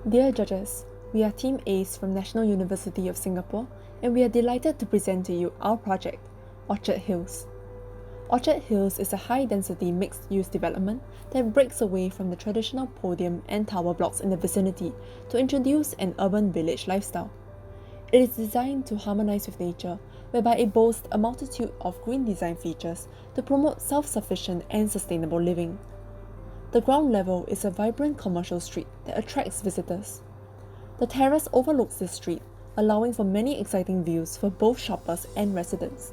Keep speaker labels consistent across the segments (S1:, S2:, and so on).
S1: Dear judges, we are Team ACE from National University of Singapore, and we are delighted to present to you our project, Orchard Hills. Orchard Hills is a high-density mixed-use development that breaks away from the traditional podium and tower blocks in the vicinity to introduce an urban village lifestyle. It is designed to harmonise with nature, whereby it boasts a multitude of green design features to promote self-sufficient and sustainable living. The ground level is a vibrant commercial street that attracts visitors. The terrace overlooks this street, allowing for many exciting views for both shoppers and residents.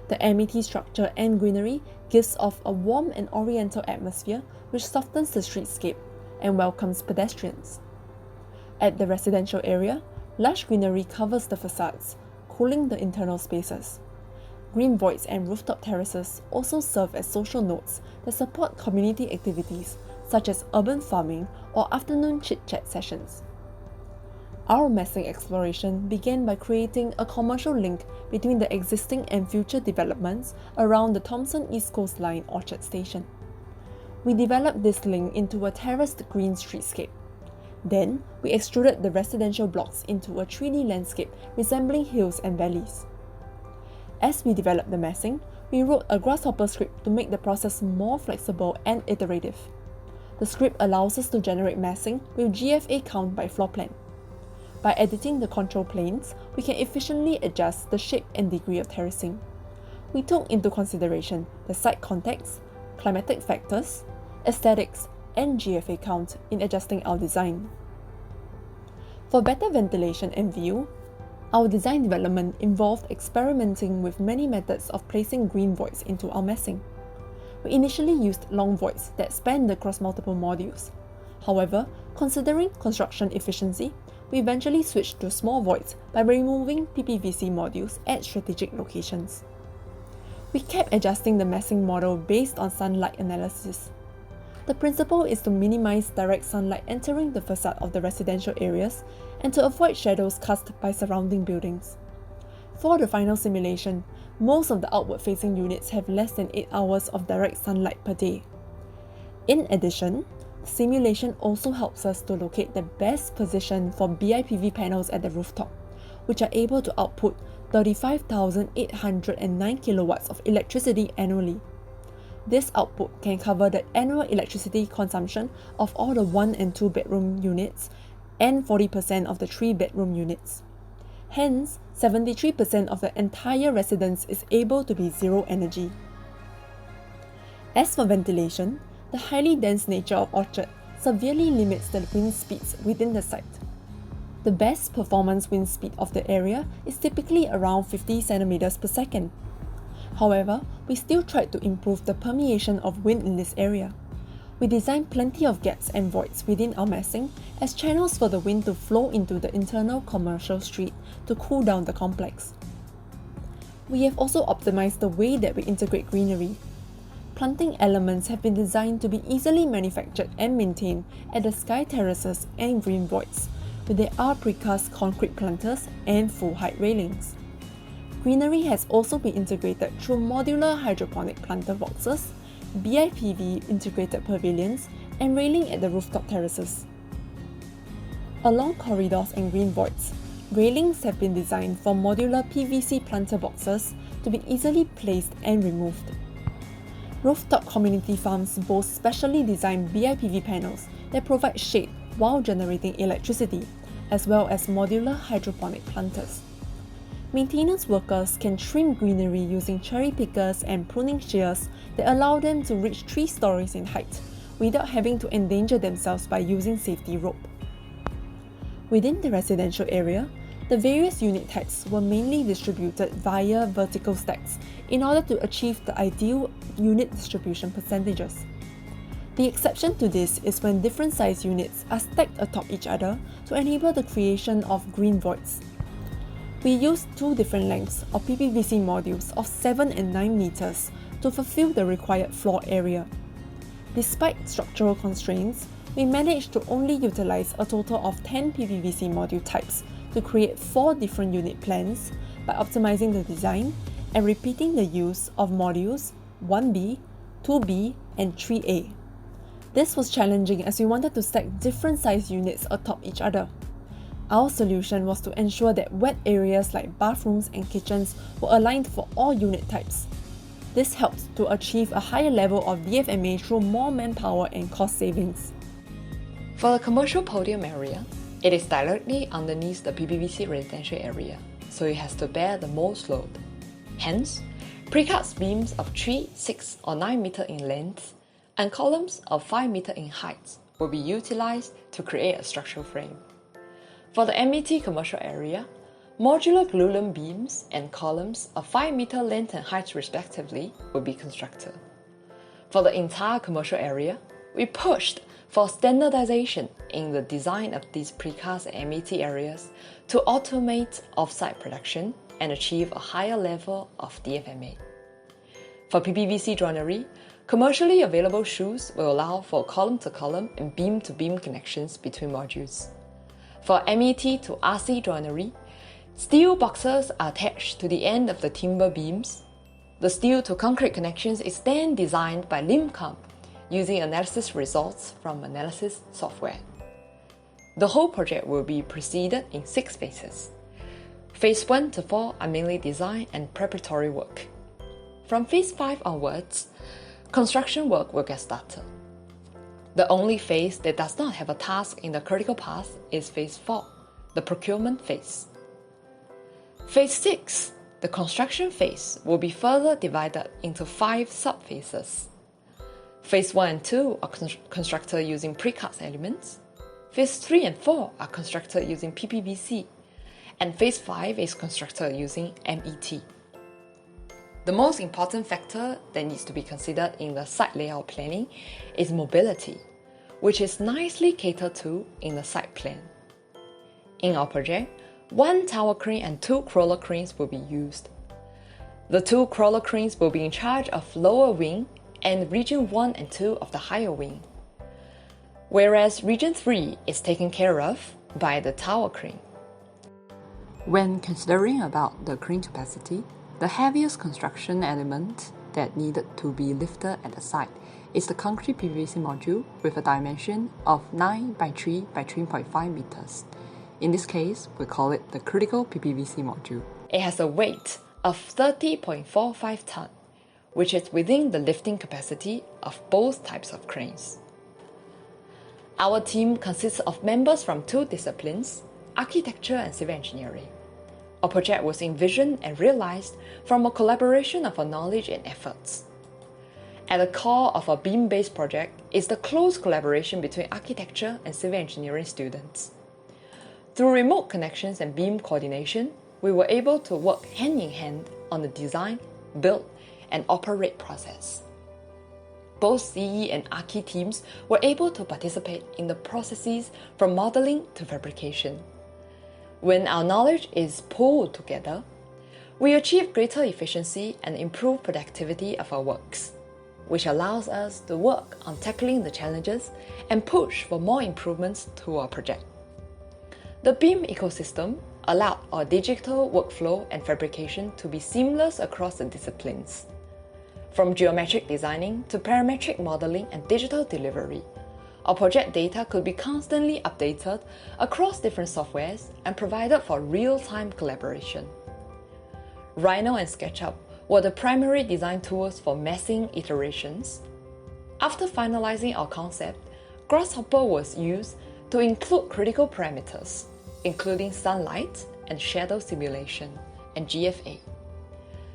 S1: The amenity structure and greenery gives off a warm and oriental atmosphere which softens the streetscape and welcomes pedestrians. At the residential area, lush greenery covers the facades, cooling the internal spaces. Green voids and rooftop terraces also serve as social nodes that support community activities such as urban farming or afternoon chit-chat sessions. Our massing exploration began by creating a commercial link between the existing and future developments around the Thomson East Coast Line Orchard Station. We developed this link into a terraced green streetscape. Then, we extruded the residential blocks into a 3D landscape resembling hills and valleys. As we developed the massing, we wrote a Grasshopper script to make the process more flexible and iterative. The script allows us to generate massing with GFA count by floor plan. By editing the control planes, we can efficiently adjust the shape and degree of terracing. We took into consideration the site context, climatic factors, aesthetics, and GFA count in adjusting our design. For better ventilation and view, our design development involved experimenting with many methods of placing green voids into our massing. We initially used long voids that spanned across multiple modules. However, considering construction efficiency, we eventually switched to small voids by removing PPVC modules at strategic locations. We kept adjusting the massing model based on sunlight analysis. The principle is to minimize direct sunlight entering the facade of the residential areas and to avoid shadows cast by surrounding buildings. For the final simulation, most of the outward-facing units have less than 8 hours of direct sunlight per day. In addition, the simulation also helps us to locate the best position for BIPV panels at the rooftop, which are able to output 35,809 kilowatts of electricity annually. This output can cover the annual electricity consumption of all the 1 and 2 bedroom units and 40% of the 3 bedroom units. Hence, 73% of the entire residence is able to be zero energy. As for ventilation, the highly dense nature of Orchard severely limits the wind speeds within the site. The best performance wind speed of the area is typically around 50 cm per second. However, we still tried to improve the permeation of wind in this area. We designed plenty of gaps and voids within our massing as channels for the wind to flow into the internal commercial street to cool down the complex. We have also optimized the way that we integrate greenery. Planting elements have been designed to be easily manufactured and maintained at the sky terraces and green voids, with their PRECAST concrete planters and full-height railings. Greenery has also been integrated through modular hydroponic planter boxes, BIPV integrated pavilions, and railing at the rooftop terraces. Along corridors and green voids, railings have been designed for modular PVC planter boxes to be easily placed and removed. Rooftop community farms boast specially designed BIPV panels that provide shade while generating electricity, as well as modular hydroponic planters. Maintenance workers can trim greenery using cherry pickers and pruning shears that allow them to reach 3 stories in height without having to endanger themselves by using safety rope. Within the residential area, the various unit types were mainly distributed via vertical stacks in order to achieve the ideal unit distribution percentages. The exception to this is when different size units are stacked atop each other to enable the creation of green voids. We used 2 different lengths of PPVC modules of 7 and 9 meters to fulfill the required floor area. Despite structural constraints, we managed to only utilize a total of 10 PPVC module types to create 4 different unit plans by optimizing the design and repeating the use of modules 1B, 2B, and 3A. This was challenging as we wanted to stack different size units atop each other. Our solution was to ensure that wet areas like bathrooms and kitchens were aligned for all unit types. This helped to achieve a higher level of DFMA through more manpower and cost savings.
S2: For the commercial podium area, it is directly underneath the PPVC residential area, so it has to bear the most load. Hence, precast beams of 3, 6 or 9 meter in length and columns of 5 meter in height will be utilized to create a structural frame. For the MET commercial area, modular glulam beams and columns of 5 meter length and height respectively will be constructed. For the entire commercial area, we pushed for standardization in the design of these precast and MET areas to automate off-site production and achieve a higher level of DFMA. For PPVC joinery, commercially available shoes will allow for column-to-column and beam-to-beam connections between modules. For MET to RC joinery, steel boxes are attached to the end of the timber beams. The steel to concrete connections is then designed by LIMCOM using analysis results from analysis software. The whole project will be proceeded in 6 phases. Phase 1 to 4 are mainly design and preparatory work. From Phase 5 onwards, construction work will get started. The only phase that does not have a task in the critical path is Phase 4, the procurement phase. Phase 6, the construction phase, will be further divided into 5 sub-phases. Phase 1 and 2 are constructed using precast elements. Phase 3 and 4 are constructed using PPVC. And Phase 5 is constructed using MET. The most important factor that needs to be considered in the site layout planning is mobility, which is nicely catered to in the site plan. In our project, 1 tower crane and 2 crawler cranes will be used. The 2 crawler cranes will be in charge of lower wing and region 1 and 2 of the higher wing, whereas region 3 is taken care of by the tower crane. When considering about the crane capacity, the heaviest construction element that needed to be lifted at the site is the concrete PPVC module with a dimension of 9 by 3 by 3.5 meters. In this case, we call it the critical PPVC module. It has a weight of 30.45 ton, which is within the lifting capacity of both types of cranes. Our team consists of members from 2 disciplines, architecture and civil engineering. Our project was envisioned and realized from a collaboration of our knowledge and efforts. At the core of our beam-based project is the close collaboration between architecture and civil engineering students. Through remote connections and beam coordination, we were able to work hand in hand on the design, build, and operate process. Both CE and Archi teams were able to participate in the processes from modeling to fabrication. When our knowledge is pooled together, we achieve greater efficiency and improve productivity of our works, which allows us to work on tackling the challenges and push for more improvements to our project. The BIM ecosystem allowed our digital workflow and fabrication to be seamless across the disciplines. From geometric designing to parametric modeling and digital delivery, our project data could be constantly updated across different softwares and provided for real-time collaboration. Rhino and SketchUp were the primary design tools for meshing iterations. After finalizing our concept, Grasshopper was used to include critical parameters, including sunlight and shadow simulation, and GFA,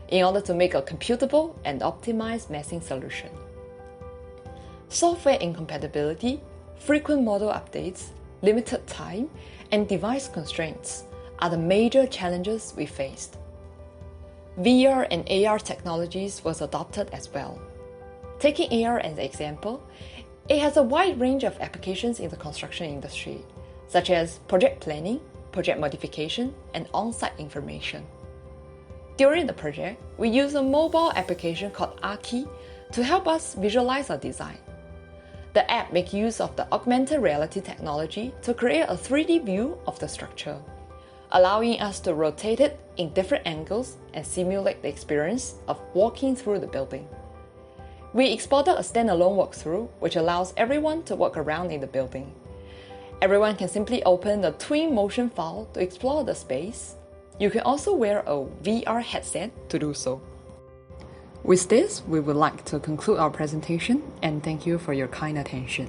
S2: in order to make a computable and optimized meshing solution. Software incompatibility, frequent model updates, limited time, and device constraints are the major challenges we faced. VR and AR technologies was adopted as well. Taking AR as an example, it has a wide range of applications in the construction industry, such as project planning, project modification, and on-site information. During the project, we used a mobile application called Archi to help us visualize our design. The app makes use of the augmented reality technology to create a 3D view of the structure, allowing us to rotate it in different angles and simulate the experience of walking through the building. We exported a standalone walkthrough, which allows everyone to walk around in the building. Everyone can simply open the Twin Motion file to explore the space. You can also wear a VR headset to do so. With this, we would like to conclude our presentation and thank you for your kind attention.